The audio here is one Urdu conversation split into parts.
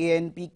ANP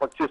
25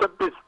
26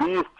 20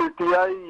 PTI,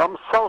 100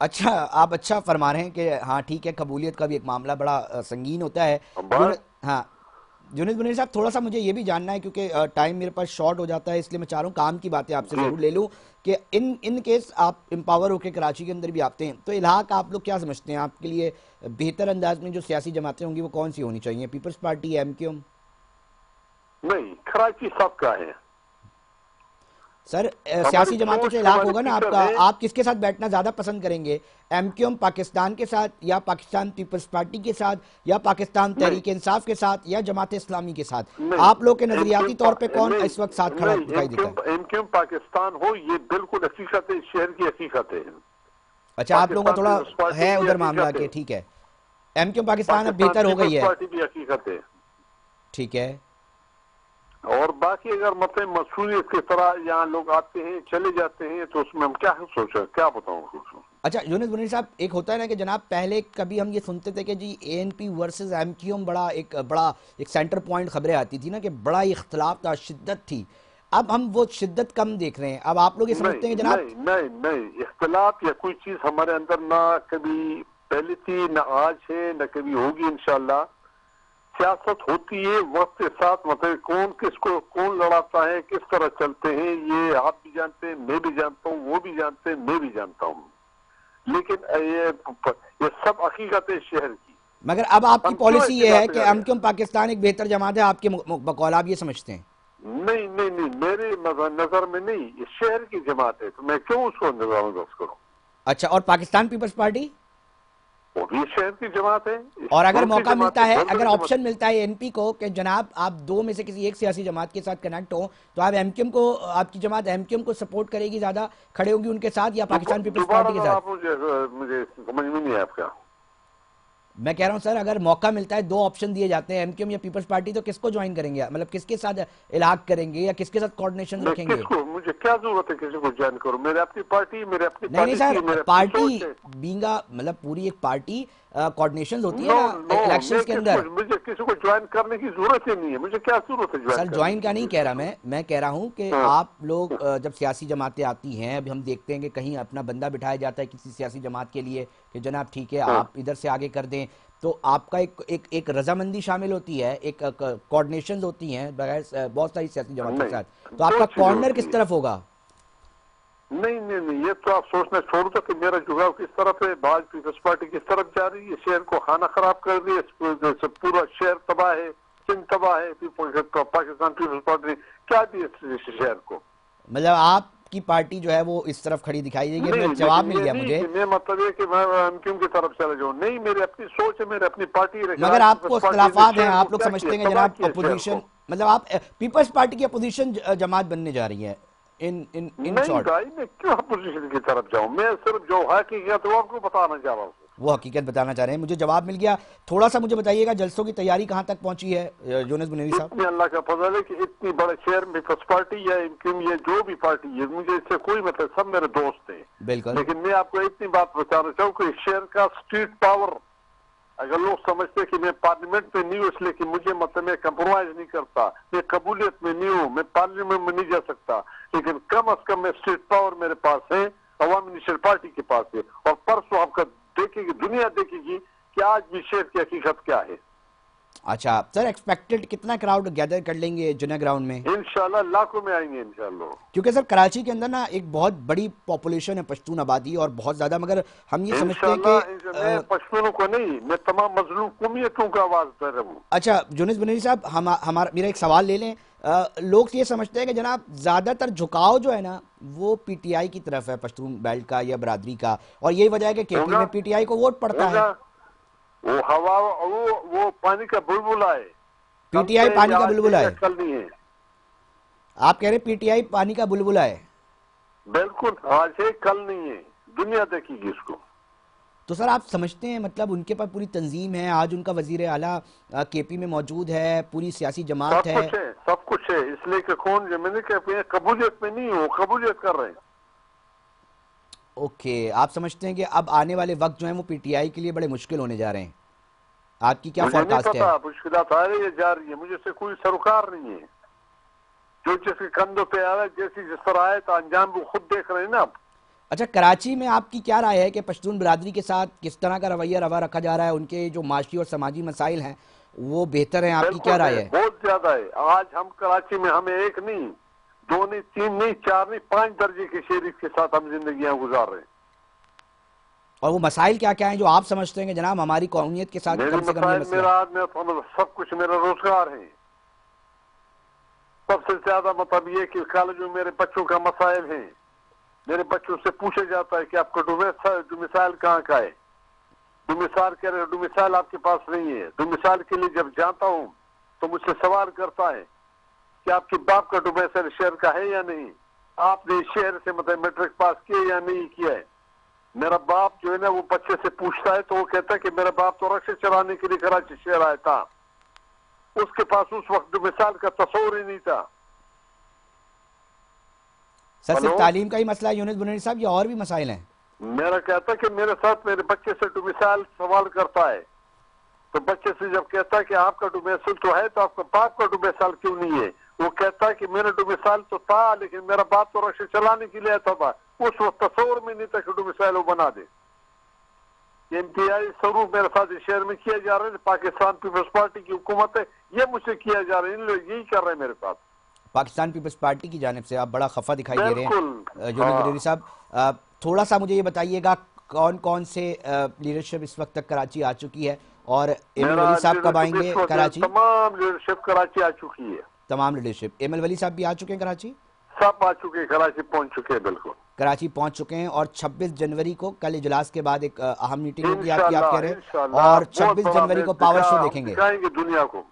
اچھا آپ اچھا فرما رہے ہیں کہ ہاں ٹھیک ہے، قبولیت کا بھی ایک معاملہ بڑا سنگین ہوتا ہے. بس ہاں یونس منیر صاحب، تھوڑا سا مجھے یہ بھی جاننا ہے کیونکہ ٹائم میرے پاس شارٹ ہو جاتا ہے، اس لیے میں چاہ رہا ہوں کام کی باتیں آپ سے جی ضرور لے لوں کہ ان کیس آپ امپاور ہو کے کراچی کے اندر بھی آتے ہیں تو الحاق آپ لوگ کیا سمجھتے ہیں آپ کے لیے بہتر انداز میں جو سیاسی جماعتیں ہوں گی وہ کون سی ہونی چاہیے؟ پیپلز پارٹی، ایم کیو ایم؟ نہیں، کراچی سب کا ہے. سر ہماری سیاسی جماعتوں سے سوچ الحاق ہماری ہوگا نا آپ فکر کا، ہے. آپ کس کے ساتھ بیٹھنا زیادہ پسند کریں گے؟ ایم کیو ایم پاکستان کے ساتھ، یا پاکستان پیپلز پارٹی کے ساتھ، یا پاکستان نہیں تحریک انصاف کے ساتھ، یا جماعت اسلامی کے ساتھ؟ نہیں آپ لوگ کے ایم کیو نظریاتی طور پہ کون نہیں اس وقت ساتھ کھڑا نہیں دکھائی دیتا ہے؟ ایم کیو پاکستان ہو، یہ بالکل حقیقت ہے، شہر کی حقیقت ہے. اچھا آپ لوگوں کا پاکستان تھوڑا پیپلز پارٹی ہے بھی ادھر معاملہ حقیقت ہے. کہ ٹھیک ہے ایم کیو ایم پاکستان اب پاکستان بہتر ہو گئی پیپلز ہے؟ پارٹی بھی حقیقت ہے. ٹھیک ہے. اور باقی اگر مطلب مصوریت کی طرح یہاں لوگ آتے ہیں چلے جاتے ہیں تو اس میں ہم کیا سوچیں، کیا بتاؤں سوچوں. اچھا یونس منیر صاحب، ایک ہوتا ہے نا کہ جناب پہلے کبھی ہم یہ سنتے تھے کہ G A N P versus M Q M بڑا ایک سینٹر پوائنٹ خبریں آتی تھی نا کہ بڑا ہی اختلاف تھا، شدت تھی. اب ہم وہ شدت کم دیکھ رہے ہیں، اب آپ لوگ یہ سمجھتے ہیں کہ نہیں جناب نہیں نہیں نہیں، اختلاف یا کوئی چیز ہمارے اندر نہ کبھی پہلے تھی، نہ آج ہے، نہ کبھی ہوگی انشاءاللہ. سیاست ہوتی ہے وقت کے ساتھ، مطلب کون کس کو کون لڑاتا ہے، کس طرح چلتے ہیں، یہ آپ بھی جانتے ہیں، میں بھی جانتا ہوں، وہ بھی جانتے ہیں، میں بھی جانتا ہوں. لیکن یہ سب حقیقت ہے شہر کی. مگر اب آپ کی ہم کیوں پالیسی ایسی یہ ہے باتیں کہ کر رہے ایم ہیں؟ کیو ایم پاکستان ایک بہتر جماعت ہے آپ کے بقول، آپ یہ سمجھتے ہیں؟ نہیں نہیں نہیں، میرے نظر میں نہیں، یہ شہر کی جماعت ہے تو میں کیوں اس کو نظر انداز کروں. اچھا، اور پاکستان پیپلز پارٹی؟ وہ بھی شہر کی جماعت ہے. اور اگر دونوں کی موقع جماعت ہے، ملتا ہے، بہت اگر بڑی جماعت. آپشن ملتا ہے این پی کو کہ جناب آپ دو میں سے کسی ایک سیاسی جماعت کے ساتھ کنیکٹ ہو تو آپ ایم کیو ایم کو، آپ کی جماعت ایم کیو ایم کو سپورٹ کرے گی، زیادہ کھڑے ہوں گی ان کے ساتھ، یا پاکستان پیپلز دوبارہ پارٹی کے ذرا ساتھ؟ آپ مجھے سمجھ میں نہیں ہے آپ کا. میں کہہ رہا ہوں سر، اگر موقع ملتا ہے، دو آپشن دیے جاتے ہیں، ایم کیو ایم یا پیپلز پارٹی، تو کس کو جوائن کریں گے؟ مطلب کس کے ساتھ الحاق کریں گے یا کس کے ساتھ کوارڈینیشن میں رکھیں کس گے؟ کو، مجھے کیا ضرورت ہے کسی کو جوائن کروں؟ میرے اپنی پارٹی، میرے اپنی نہیں نہیں سر، پالیسی، میرے اپنی پارٹی سوچ ہے. بینگا مطلب پوری ایک پارٹی کوارڈینیشنز ہوتی ہے نو نا نو، میں الیکشنز کے کس کو، اندر. مجھے کسی کو جوائن کرنے کی ضرورت ہی نہیں ہے. مجھے کیا ضرورت ہے جوائن سر کرنے جوائن کی؟ کا نہیں کہہ رہا میں کہہ رہا ہوں کہ ہاں. آپ لوگ جب سیاسی جماعتیں آتی ہیں، اب ہم دیکھتے ہیں کہ کہیں اپنا بندہ بٹھایا جاتا ہے کسی سیاسی جماعت کے لیے کہ جناب ٹھیک ہے ہاں. آپ ادھر سے آگے کر دیں، تو آپ کا ایک رضامندی شامل ہوتی ہے، ایک کوارڈینیشنز ہوتی ہیں بغیر بہت ساری سیاسی جماعتوں کے نہیں، ساتھ، تو آپ دو کا چیزیں کارنر ہوتی کس ہے. طرف ہوگا؟ نہیں نہیں نہیں، یہ تو آپ سوچنا چھوڑ دو کہ میرا جھکاؤ کس طرف ہے. بعض پیپلز پارٹی کس طرف جا رہی ہے، شہر کو کھانا خراب کر دیا، پورا شہر تباہ ہے، سندھ تباہ ہے. پاکستان پیپلز پارٹی نے کیا دیا اس شہر کو؟ مطلب آپ کی پارٹی جو ہے وہ اس طرف کھڑی دکھائی دے گی. میں نہیں، جواب لیکن مل یہ گیا نہیں مجھے. کہ میں مطلب یہ کہ میں ایم کیو کی طرف چلا جاؤں. نہیں، میری اپنی سوچ ہے، میری اپنی پارٹی ہے. مگر کراچی آپ کو پیپلز پارٹی نے اختلافات ہیں، شہر کو آپ لوگ کیا کیا؟ سمجھتے ہیں کہ تباہ جناب کیا شہر اپوزیشن، کو. مطلب آپ پیپلز پارٹی کی اپوزیشن جماعت بننے جا رہی ہے ان نہیں شارٹ. بھائی، میں کیوں اپوزیشن کی طرف جاؤں؟ میں صرف جو حقیقت وہ آپ کو بتانا چاہ رہا ہوں. وہ حقیقت بتانا چاہ رہے ہیں، مجھے جواب مل گیا. تھوڑا سا مجھے بتائیے گا جلسوں کی تیاری کہاں تک پہنچی ہے یونس بنیری صاحب؟ اتنی اللہ کا فضل ہے کہ اتنی بڑے شہر میں پیپلز پارٹی یا یہ جو بھی پارٹی ہے، مجھے اس سے کوئی مطلب، سب میرے دوست ہیں. بالکل. لیکن میں آپ کو اتنی بات بتانا چاہوں کہ شہر کا اسٹریٹ پاور، اگر لوگ سمجھتے کہ میں پارلیمنٹ میں نہیں ہوں اس لیے کہ مجھے مطلب میں کمپرومائز نہیں کرتا، میں قبولیت میں نہیں ہوں، میں پارلیمنٹ میں نہیں جا سکتا، لیکن کم از کم میں اسٹریٹ پاور میرے پاس ہے، عوامی نیشنل پارٹی کے پاس ہے. اور پرسوں آپ کا دیکھے گی، دنیا دیکھے گی کہ آج بھی شہر کی حقیقت کیا ہے. اچھا سر، ایکسپیکٹڈ کتنا کراؤڈ گیدر کر لیں گے جنہ گراؤنڈ میں؟ انشاءاللہ لاکھوں میں آئیں گے انشاءاللہ. کیونکہ سر کراچی کے اندر نا ایک بہت بڑی پاپولیشن ہے پشتون آبادی اور بہت زیادہ، مگر ہم یہ سمجھتے ہیں کہ میں پشتونوں کو نہیں، میں تمام مظلوم قومیتوں کا آواز دے رہا ہوں. اچھا یونس بنیری صاحب، میرا ایک سوال لے لیں. لوگ یہ سمجھتے ہیں کہ جناب زیادہ تر جھکاؤ جو ہے نا وہ پی ٹی آئی کی طرف ہے، پشتون بیلٹ کا یا برادری کا، اور یہی وجہ ہے کہ کے پی ہوگا میں پی ٹی آئی کو ووٹ پڑتا ہے. ہوگا، وہ ہوا، وہ پانی کا بلبلا ہے. پی کل ٹی آئی ہے پانی یا کا آج ہے بلبلا یا ہے؟ کل نہیں ہے. آپ کہہ رہے ہیں پی ٹی آئی پانی کا بلبلا ہے؟ بالکل، آج ہے کل نہیں ہے، دنیا دیکھے گی اس کو. تو سر آپ سمجھتے ہیں مطلب ان کے پاس پوری تنظیم ہے، آج ان کا وزیر اعلیٰ کے پی میں موجود ہے، پوری سیاسی جماعت سب ہے؟ کچھ ہے، سب کچھ ہے. اس لیے کہ کون، جو میں نے کہا قبولیت میں نہیں ہوں، قبولیت کر رہے ہیں. اوکے، آپ سمجھتے ہیں کہ اب آنے والے وقت جو ہیں وہ پی ٹی آئی کے لیے بڑے مشکل ہونے جا رہے ہیں؟ آپ کی کیا مجھے نہیں فورکاسٹ ہے؟ پتا، مشکلات آ رہی ہے جا رہی ہے، مجھے سے کوئی سروکار نہیں ہے. جو جس کے کندھوں پہ آ رہا ہے، جس طرح آئے تو انجام وہ خود دیکھ رہے ہیں نا. اچھا، کراچی میں آپ کی کیا رائے ہے کہ پشتون برادری کے ساتھ کس طرح کا رویہ روا رکھا جا رہا ہے؟ ان کے جو معاشی اور سماجی مسائل ہیں وہ بہتر ہیں؟ آپ کی کیا رائے ہے؟ بہت زیادہ ہے. آج ہم کراچی میں ہمیں ایک نہیں، دو نہیں، تین نہیں، چار نہیں، 5 درجے کے شہریت کے ساتھ ہم زندگیاں گزار رہے ہیں. اور وہ مسائل کیا کیا ہیں جو آپ سمجھتے ہیں کہ جناب ہماری قومیت کے ساتھ میرے کم سے کم یہ مسائل، مسئلہ ہے؟ سب کچھ میرا روزگار ہے. سب سے زیادہ مطلب یہ کہ کالج میں میرے بچوں کا مسائل ہیں. میرے بچوں سے پوچھا جاتا ہے کہ آپ کا ڈومیسائل کہاں کا ہے. ڈومیسائل کہہ رہے ڈومیسائل آپ کے پاس نہیں ہے. ڈومیسائل کے لیے جب جاتا ہوں تو مجھ سے سوال کرتا ہے کہ آپ کے باپ کا ڈومیسائل شہر کا ہے یا نہیں، آپ نے شہر سے مطلب میٹرک پاس کیا یا نہیں کیا ہے. میرا باپ جو ہے نا وہ بچے سے پوچھتا ہے تو وہ کہتا ہے کہ میرا باپ تو رکشے چلانے کے لیے کراچی شہر آیا تھا. اس کے پاس اس وقت ڈومیسائل کا تصور ہی نہیں تھا. سر صرف تعلیم کا ہی مسئلہ ہے یونس بنیری صاحب یا اور بھی مسائل ہیں؟ میرا کہتا ہے کہ میرے ساتھ میرے بچے سے ڈومیسائل سوال کرتا ہے تو بچے سے جب کہتا ہے کہ آپ کا ڈومیسائل تو ہے تو آپ کا باپ کا ڈومیسائل کیوں نہیں ہے، وہ کہتا ہے کہ میرا ڈومیسائل تو تھا لیکن میرا باپ تو رکشے چلانے کے لیے آتا تھا. اس وقت تصور میں نہیں تھا کہ ڈومیسائل وہ بنا دے. انتہائی سروپ میرے ساتھ اس شہر میں کیا جا رہا ہے. پاکستان پیپلز پارٹی کی حکومت ہے، یہ مجھ سے کیا جا رہا ہے. ان لوگ یہی کر رہے ہیں میرے ساتھ. پاکستان پیپلز پارٹی کی جانب سے آپ بڑا خفا دکھائی دے رہے ہیں بالکل. یونس بنیری صاحب. تھوڑا سا مجھے یہ بتائیے گا کون کون سے لیڈرشپ اس وقت تک کراچی آ چکی ہے اور ایمل ولی صاحب کب آئیں گے کراچی؟ تمام لیڈرشپ کراچی آ چکی ہے. تمام لیڈرشپ. ایمل ولی صاحب بھی آ چکے ہیں کراچی؟ سب آ چکے ہیں کراچی، پہنچ چکے ہیں. بالکل کراچی پہنچ چکے ہیں. اور 26 جنوری کو کل اجلاس کے بعد ایک اہم میٹنگ ہوگی آپ کی، آپ کہہ رہے ہیں، انشاءاللہ اور بہت 26 بڑا جنوری کو پاور شو دیکھیں گے. دکھائیں گے دنیا کو.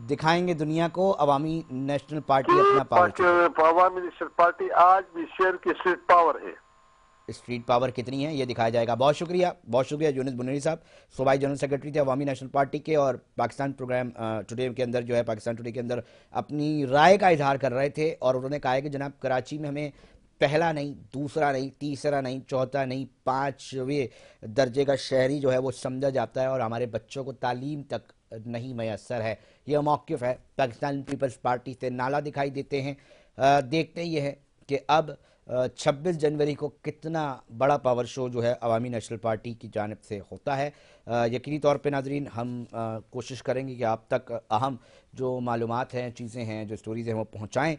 دکھائیں گے دنیا کو عوامی نیشنل پارٹی اپنا پاور شو. عوامی نیشنل پارٹی آج بھی شہر کی اسٹریٹ پاور ہے. اسٹریٹ پاور کتنی ہے یہ دکھایا جائے گا. بہت شکریہ، بہت شکریہ یونس بنیری صاحب. صوبائی جنرل سیکرٹری تھے عوامی نیشنل پارٹی کے اور پاکستان پروگرام ٹوڈے کے اندر جو ہے پاکستان ٹوڈے کے اندر اپنی رائے کا اظہار کر رہے تھے. اور انہوں نے کہا ہے کہ جناب کراچی میں ہمیں پہلا نہیں، دوسرا نہیں، تیسرا نہیں، چوتھا نہیں، 5ویں درجے کا شہری جو ہے وہ سمجھا جاتا ہے اور ہمارے بچوں کو تعلیم تک نہیں میسر ہے. یہ موقف ہے پاکستان پیپلز پارٹی سے نالا دکھائی دیتے ہیں. دیکھتے یہ ہے کہ اب 26 جنوری کو کتنا بڑا پاور شو جو ہے عوامی نیشنل پارٹی کی جانب سے ہوتا ہے. یقینی طور پہ ناظرین ہم کوشش کریں گے کہ آپ تک اہم جو معلومات ہیں، چیزیں ہیں، جو سٹوریز ہیں وہ پہنچائیں.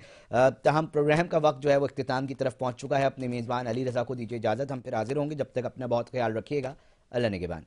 تاہم پروگرام کا وقت جو ہے وہ اختتام کی طرف پہنچ چکا ہے. اپنے میزبان علی رضا کو دیجیے اجازت. ہم پھر حاضر ہوں گے. جب تک اپنا بہت خیال رکھیے گا. اللہ نگہبان.